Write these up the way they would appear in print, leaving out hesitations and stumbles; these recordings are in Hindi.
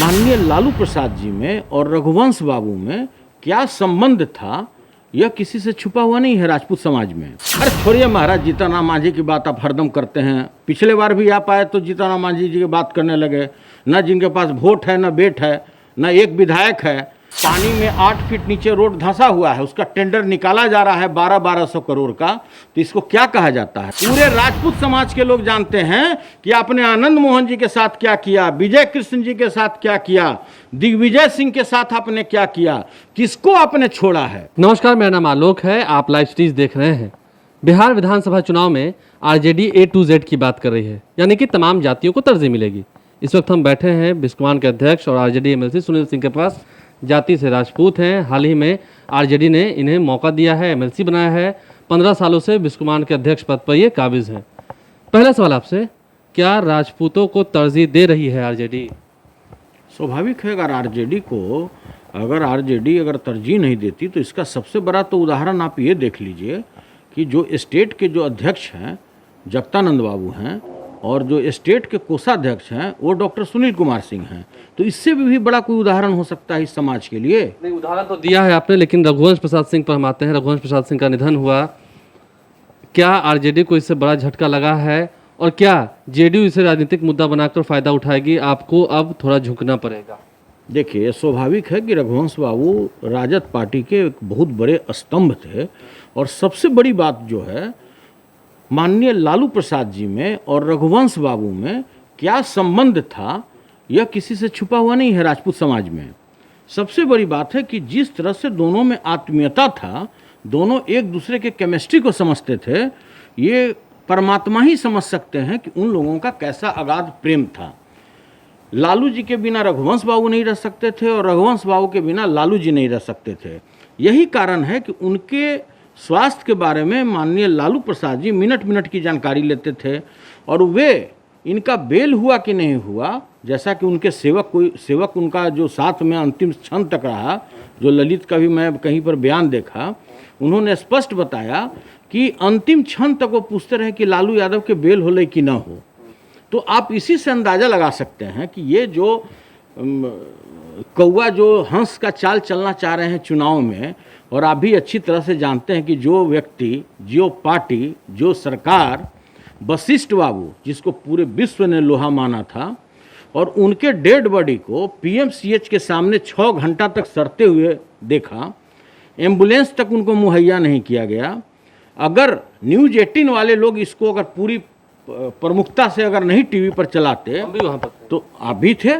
माननीय लालू प्रसाद जी में और रघुवंश बाबू में क्या संबंध था, यह किसी से छुपा हुआ नहीं है राजपूत समाज में। अरे छोड़िए महाराज, जीतनराम मांझी की बात आप हरदम करते हैं। पिछले बार भी आप आए तो जीतनराम मांझी जी की बात करने लगे। न जिनके पास वोट है, न बेट है, न एक विधायक है। पानी में 8 फीट नीचे रोड धंसा हुआ है, उसका टेंडर निकाला जा रहा है 1200 करोड़ का। तो इसको क्या कहा जाता है? पूरे राजपूत समाज के लोग जानते हैं कि आपने आनंद मोहन जी के साथ क्या किया, विजय कृष्ण जी के साथ क्या किया, दिग्विजय सिंह के साथ आपने क्या किया, किसको आपने छोड़ा है। नमस्कार, मेरा नाम आलोक है। आप लाइव स्ट्रीज देख रहे हैं। बिहार विधानसभा चुनाव में आरजेडी A to Z की बात कर रही है, यानी कि तमाम जातियों को तरजीह मिलेगी। इस वक्त हम बैठे हैं बिस्कुमान के अध्यक्ष और आरजेडी MLC सुनील सिंह के पास। जाति से राजपूत हैं। हाल ही में आरजेडी ने इन्हें मौका दिया है, MLC बनाया है। 15 सालों से बिस्कुमान के अध्यक्ष पद पर ये काबिज हैं। पहला सवाल आपसे, क्या राजपूतों को तरजीह दे रही है आरजेडी? स्वाभाविक है, अगर आरजेडी अगर तरजीह नहीं देती तो इसका सबसे बड़ा तो उदाहरण आप ये देख लीजिए कि जो स्टेट के जो अध्यक्ष हैं जगतानंद बाबू हैं और जो स्टेट के कोषाध्यक्ष हैं वो डॉक्टर सुनील कुमार सिंह हैं। तो इससे भी बड़ा कोई उदाहरण हो सकता है इस समाज के लिए? नहीं, उदाहरण तो दिया है आपने, लेकिन रघुवंश प्रसाद सिंह पर हम आते हैं। रघुवंश प्रसाद सिंह का निधन हुआ, क्या आरजेडी को इससे बड़ा झटका लगा है और क्या जेडीयू इसे राजनीतिक मुद्दा बनाकर फायदा उठाएगी? आपको अब थोड़ा झुकना पड़ेगा। देखिए, स्वाभाविक है कि रघुवंश बाबू राजद पार्टी के एक बहुत बड़े स्तंभ थे और सबसे बड़ी बात जो है, माननीय लालू प्रसाद जी में और रघुवंश बाबू में क्या संबंध था, यह किसी से छुपा हुआ नहीं है राजपूत समाज में। सबसे बड़ी बात है कि जिस तरह से दोनों में आत्मीयता था, दोनों एक दूसरे के केमिस्ट्री को समझते थे, ये परमात्मा ही समझ सकते हैं कि उन लोगों का कैसा अगाध प्रेम था। लालू जी के बिना रघुवंश बाबू नहीं रह सकते थे और रघुवंश बाबू के बिना लालू जी नहीं रह सकते थे। यही कारण है कि उनके स्वास्थ्य के बारे में माननीय लालू प्रसाद जी मिनट मिनट की जानकारी लेते थे और वे इनका बेल हुआ कि नहीं हुआ, जैसा कि उनके सेवक उनका जो साथ में अंतिम क्षण तक रहा, जो ललित का भी मैं कहीं पर बयान देखा, उन्होंने स्पष्ट बताया कि अंतिम क्षण तक वो पूछते रहे कि लालू यादव के बेल हो कि ना हो। तो आप इसी से अंदाज़ा लगा सकते हैं कि ये जो कौवा जो हंस का चाल चलना चाह रहे हैं चुनाव में, और आप भी अच्छी तरह से जानते हैं कि जो व्यक्ति, जो पार्टी, जो सरकार, वशिष्ठ बाबू जिसको पूरे विश्व ने लोहा माना था और उनके डेड बॉडी को PMCH के सामने 6 घंटा तक सड़ते हुए देखा, एम्बुलेंस तक उनको मुहैया नहीं किया गया। अगर न्यूज़ 18 वाले लोग इसको अगर पूरी प्रमुखता से अगर नहीं टीवी पर चलाते तो आप भी थे,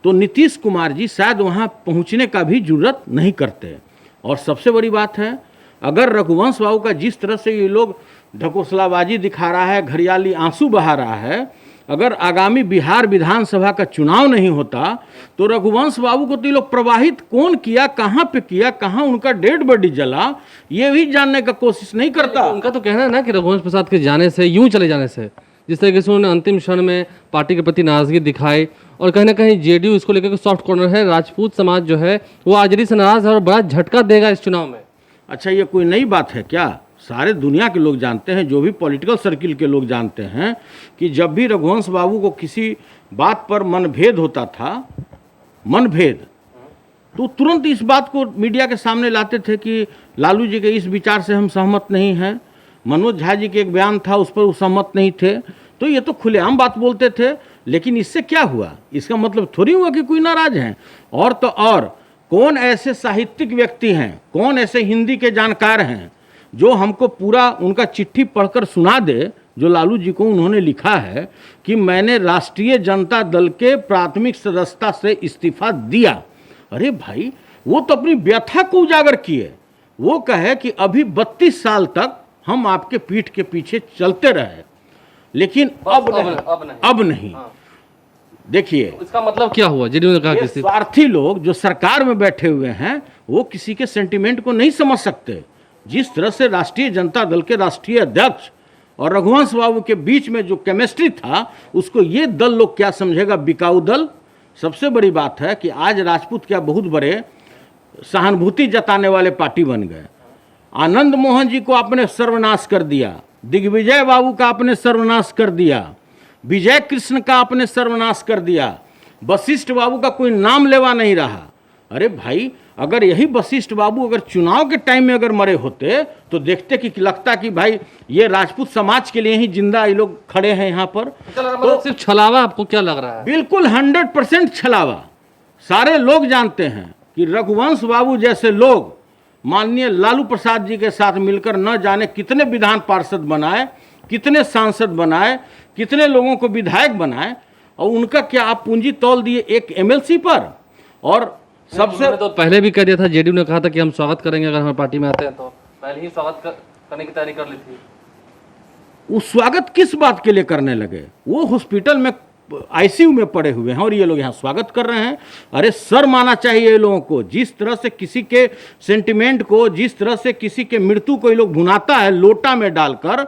तो नीतीश कुमार जी शायद वहाँ पहुँचने का भी जरूरत नहीं करते। और सबसे बड़ी बात है, अगर रघुवंश बाबू का जिस तरह से ये लोग ढकोसलाबाजी दिखा रहा है, घड़ियाली आंसू बहा रहा है, अगर आगामी बिहार विधानसभा का चुनाव नहीं होता तो रघुवंश बाबू को तो ये लोग प्रवाहित कौन किया, कहाँ पे किया, कहाँ उनका डेड बॉडी जला, ये भी जानने का कोशिश नहीं करता। उनका तो कहना है ना कि रघुवंश प्रसाद के जाने से, यूं चले जाने से, जिस तरीके से उन्होंने अंतिम क्षण में पार्टी के प्रति नाराजगी दिखाई और कहीं ना कहीं जेडीयू इसको लेकर सॉफ्ट कॉर्नर है, राजपूत समाज जो है वो आरजेडी से नाराज है और बड़ा झटका देगा इस चुनाव में। अच्छा, ये कोई नई बात है क्या? सारे दुनिया के लोग जानते हैं, जो भी पॉलिटिकल सर्किल के लोग जानते हैं कि जब भी रघुवंश बाबू को किसी बात पर मनभेद होता था, मनभेद, तो तुरंत इस बात को मीडिया के सामने लाते थे कि लालू जी के इस विचार से हम सहमत नहीं हैं। मनोज झा जी के एक बयान था, उस पर वो सहमत नहीं थे। तो ये तो खुलेआम बात बोलते थे, लेकिन इससे क्या हुआ? इसका मतलब थोड़ी हुआ कि कोई नाराज हैं। और तो और कौन ऐसे साहित्यिक व्यक्ति हैं, कौन ऐसे हिंदी के जानकार हैं जो हमको पूरा उनका चिट्ठी पढ़कर सुना दे, जो लालू जी को उन्होंने लिखा है कि मैंने राष्ट्रीय जनता दल के प्राथमिक सदस्यता से इस्तीफा दिया। अरे भाई, वो तो अपनी व्यथा को उजागर किए। वो कहे कि अभी 32 साल तक हम आपके पीठ के पीछे चलते रहे, लेकिन अब नहीं। देखिए, इसका मतलब क्या हुआ? जेडीयू ने कहा कि स्वार्थी लोग जो सरकार में बैठे हुए हैं वो किसी के सेंटिमेंट को नहीं समझ सकते। जिस तरह से राष्ट्रीय जनता दल के राष्ट्रीय अध्यक्ष और रघुवंश बाबू के बीच में जो केमिस्ट्री था, उसको ये दल लोग क्या समझेगा? बिकाऊ दल। सबसे बड़ी बात है कि आज राजपूत क्या बहुत बड़े सहानुभूति जताने वाले पार्टी बन गए। आनंद मोहन जी को आपने सर्वनाश कर दिया, दिग्विजय बाबू का आपने सर्वनाश कर दिया, विजय कृष्ण का आपने सर्वनाश कर दिया, वशिष्ठ बाबू का कोई नाम लेवा नहीं रहा। अरे भाई, अगर यही वशिष्ठ बाबू अगर चुनाव के टाइम में अगर मरे होते तो देखते कि लगता कि भाई ये राजपूत समाज के लिए ही जिंदा ये लोग खड़े हैं यहाँ पर। तो सिर्फ छलावा आपको क्या लग रहा है? बिल्कुल 100% छलावा। सारे लोग जानते हैं कि रघुवंश बाबू जैसे लोग माननीय लालू प्रसाद जी के साथ मिलकर न जाने कितने विधान पार्षद बनाए, कितने सांसद बनाए, कितने लोगों को विधायक बनाए, और उनका क्या आप पूंजी तौल दिए एक एमएलसी पर। और सबसे तो पहले भी कह दिया था, जेडीयू ने कहा था कि हम स्वागत करेंगे अगर हमारे पार्टी में आते हैं, तो पहले ही स्वागत करने की तैयारी कर ली थी। वो स्वागत किस बात के लिए करने लगे? वो हॉस्पिटल में आईसीयू में पड़े हुए हैं और ये लोग यहाँ स्वागत कर रहे हैं। अरे सर माना चाहिए ये लोगों को। जिस तरह से किसी के सेंटिमेंट को, जिस तरह से किसी के मृत्यु को ये लोग भुनाता है लोटा में डालकर,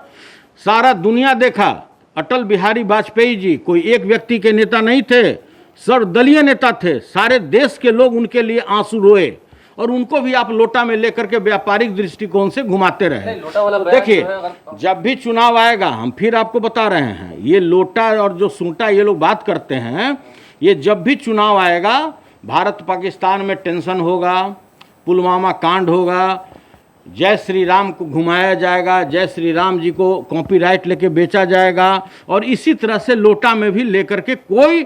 सारा दुनिया देखा। अटल बिहारी वाजपेयी जी कोई एक व्यक्ति के नेता नहीं थे, सर्वदलीय नेता थे। सारे देश के लोग उनके लिए आंसू रोए और उनको भी आप लोटा में लेकर के व्यापारिक दृष्टिकोण से घुमाते रहे। देखिए, जब भी चुनाव आएगा, हम फिर आपको बता रहे हैं, ये लोटा और जो सूंटा ये लोग बात करते हैं, ये जब भी चुनाव आएगा भारत पाकिस्तान में टेंशन होगा, पुलवामा कांड होगा, जय श्री राम को घुमाया जाएगा, जय श्री राम जी को कॉपीराइट लेके बेचा जाएगा, और इसी तरह से लोटा में भी लेकर के कोई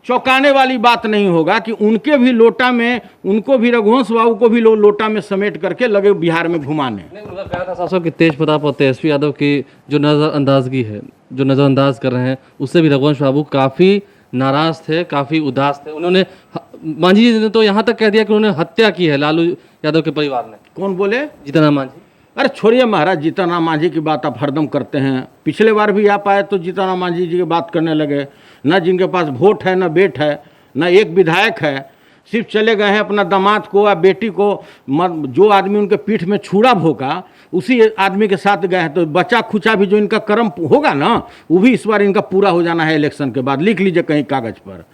चौंकाने वाली बात नहीं होगा कि उनके भी लोटा में, उनको भी रघुवंश बाबू को भी लोटा में समेट करके लगे बिहार में घुमाने। उन्होंने कहा था शासक कि तेज प्रताप और तेजस्वी यादव की जो नज़रअंदाजगी है, जो नज़रअंदाज कर रहे हैं, उससे भी रघुवंश बाबू काफ़ी नाराज थे, काफ़ी उदास थे। उन्होंने, मांझी जी ने तो यहाँ तक कह दिया कि उन्होंने हत्या की है लालू यादव के परिवार ने। कौन बोले? जीतन राम मांझी। अरे छोड़िए महाराज, जीतन राम मांझी की बात आप हरदम करते हैं। पिछले बार भी आप आए तो जीतन राम मांझी जी की बात करने लगे। न जिनके पास वोट है, न बेट है, न एक विधायक है, सिर्फ चले गए हैं अपना दामाद को या बेटी को, जो आदमी उनके पीठ में छुरा भोंका उसी आदमी के साथ गए हैं। तो बचा खुचा भी जो इनका कर्म होगा ना, वो भी इस बार इनका पूरा हो जाना है इलेक्शन के बाद। लिख लीजिए कहीं कागज पर।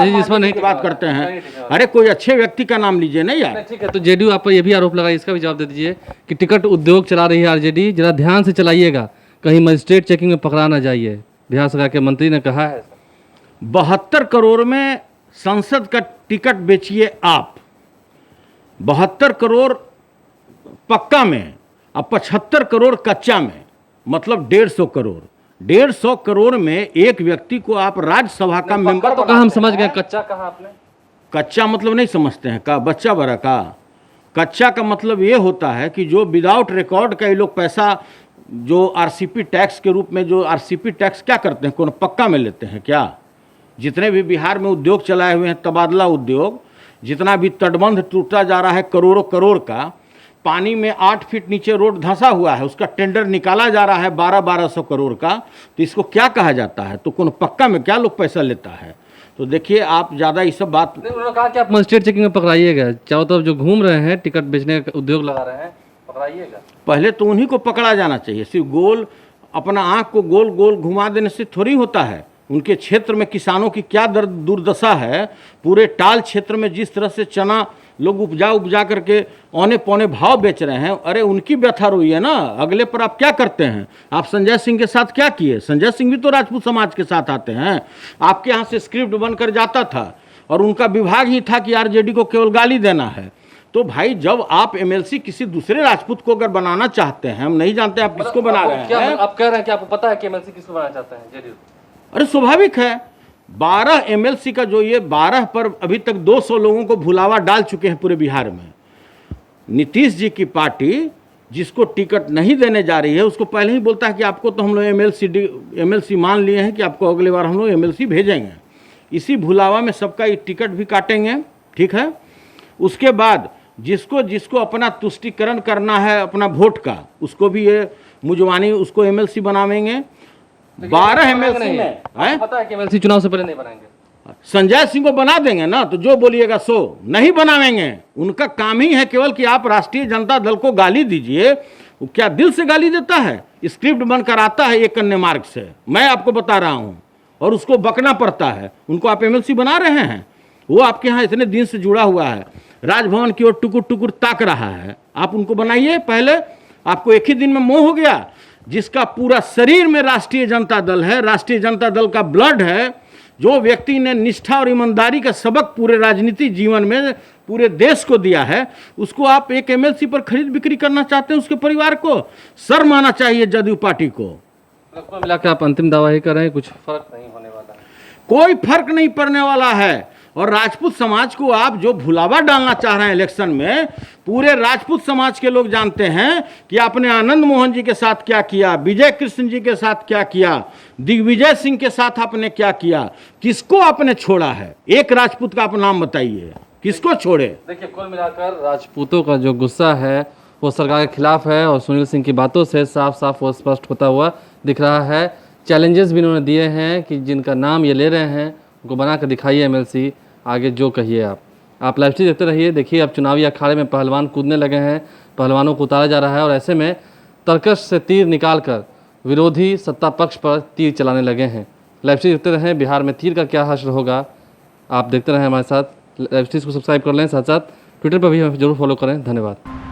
जिसमें नहीं बात करते हैं, अरे कोई अच्छे व्यक्ति का नाम लीजिए ना यार। ठीक है, तो जेडीयू आप पर ये भी आरोप लगाइए, इसका भी जवाब दे दीजिए कि टिकट उद्योग चला रही है आरजेडी। जरा ध्यान से चलाइएगा, कहीं मजिस्ट्रेट चेकिंग में पकड़ा ना जाइए। बिहार सरकार के मंत्री ने कहा है 72 करोड़ में संसद का टिकट बेचिए आप। 72 करोड़ पक्का में और 75 करोड़ कच्चा में, मतलब 150 करोड़। 150 करोड़ में एक व्यक्ति को आप राज्यसभा का मेंबर। तो कहा, हम समझ गए, कच्चा कहा आपने? कच्चा मतलब नहीं समझते हैं का? बच्चा बड़ा का। कच्चा का मतलब ये होता है कि जो विदाउट रिकॉर्ड का ये लोग पैसा, जो आरसीपी टैक्स के रूप में, जो आरसीपी टैक्स क्या करते हैं, कौन पक्का में लेते हैं क्या? जितने भी बिहार में उद्योग चलाए हुए हैं, तबादला उद्योग, जितना भी तटबंध टूटा जा रहा है करोड़ों करोड़ का, पानी में 8 फीट नीचे रोड धंसा हुआ है, उसका टेंडर निकाला जा रहा है 1200 करोड़ का, तो इसको क्या कहा जाता है? तो कौन पक्का में क्या लोग पैसा लेता है? तो देखिए, आप ज़्यादा ये सब बात। उन्होंने कहा कि आप मजिस्ट्रेट चेकिंग में पकड़ाइएगा, चारों तरफ जो घूम रहे हैं टिकट बेचने का उद्योग लगा रहे हैं, पकड़ाइएगा। पहले तो उन्हीं को पकड़ा जाना चाहिए। सिर्फ गोल अपना आँख को गोल गोल घुमा देने से थोड़ी होता है। उनके क्षेत्र में किसानों की क्या दुर्दशा है। पूरे टाल क्षेत्र में जिस तरह से चना लोग उपजा करके औने पौने भाव बेच रहे हैं, अरे उनकी व्यथा रोई है ना। अगले पर आप क्या करते हैं? आप संजय सिंह के साथ क्या किए? संजय सिंह भी तो राजपूत समाज के साथ आते हैं। आपके यहाँ से स्क्रिप्ट बनकर जाता था और उनका विभाग ही था कि आरजेडी को केवल गाली देना है। तो भाई, जब आप एमएलसी किसी दूसरे राजपूत को अगर बनाना चाहते हैं, हम नहीं जानते आप किसको बना रहे हैं। आप कह रहे हैं कि आपको पता है कि एमएलसी किसको बनाना चाहते हैं जेडीयू? अरे स्वाभाविक है। 12 एमएलसी का जो ये 12 पर अभी तक 200 लोगों को भुलावा डाल चुके हैं पूरे बिहार में। नीतीश जी की पार्टी जिसको टिकट नहीं देने जा रही है, उसको पहले ही बोलता है कि आपको तो हम लोग एमएलसी मान लिए हैं कि आपको अगले बार हम लोग एमएलसी भेजेंगे। इसी भुलावा में सबका ये टिकट भी काटेंगे, ठीक है। उसके बाद जिसको जिसको अपना तुष्टिकरण करना है अपना वोट का, उसको भी ये मुजवानी उसको एमएलसी बनावेंगे। 12 एमएलसी में पता है कि एमएलसी चुनाव से पहले नहीं बनाएंगे। संजय सिंह को बना देंगे ना, तो जो बोलिएगा सो नहीं बनावेंगे। उनका काम ही है केवल कि आप राष्ट्रीय जनता दल को गाली दीजिए। वो क्या दिल से गाली देता है? स्क्रिप्ट बनकर आता है एक अन्य मार्ग से, मैं आपको बता रहा हूं, और उसको बकना पड़ता है। उनको आप एमएलसी बना रहे हैं। वो आपके यहाँ इतने दिन से जुड़ा हुआ है, राजभवन की ओर टुकुर टुकुर ताक रहा है। आप उनको बनाइए पहले। आपको एक ही दिन में मोह हो गया। जिसका पूरा शरीर में राष्ट्रीय जनता दल है, राष्ट्रीय जनता दल का ब्लड है, जो व्यक्ति ने निष्ठा और ईमानदारी का सबक पूरे राजनीतिक जीवन में पूरे देश को दिया है, उसको आप एक एमएलसी पर खरीद बिक्री करना चाहते हैं? उसके परिवार को शर्म आना चाहिए जदयू पार्टी को। कुल मिलाकर आप अंतिम दावा ही कर रहे हैं, कुछ फर्क नहीं होने वाला है? कोई फर्क नहीं पड़ने वाला है। और राजपूत समाज को आप जो भुलावा डालना चाह रहे हैं इलेक्शन में, पूरे राजपूत समाज के लोग जानते हैं कि आपने आनंद मोहन जी के साथ क्या किया, विजय कृष्ण जी के साथ क्या किया, दिग्विजय सिंह के साथ आपने क्या किया, किसको आपने छोड़ा है? एक राजपूत का आप नाम बताइए, किसको छोड़े? देखिए, कुल मिलाकर राजपूतों का जो गुस्सा है वो सरकार के खिलाफ है और सुनील सिंह की बातों से साफ साफ वो स्पष्ट होता हुआ दिख रहा है। चैलेंजेस भी इन्होंने दिए हैं कि जिनका नाम ये ले रहे हैं उनको बना कर दिखाइए एमएलसी, आगे जो कहिए आप लाइव स्ट्रीम देखते रहिए। देखिए, अब चुनावी अखाड़े में पहलवान कूदने लगे हैं, पहलवानों को उतारा जा रहा है और ऐसे में तर्कश से तीर निकाल कर विरोधी सत्ता पक्ष पर तीर चलाने लगे हैं। लाइव स्ट्रीम देखते रहें, बिहार में तीर का क्या हश्र होगा आप देखते रहें हमारे साथ। लाइव स्ट्रीम को सब्सक्राइब कर लें, साथ साथ ट्विटर पर भी हमें जरूर फॉलो करें। धन्यवाद।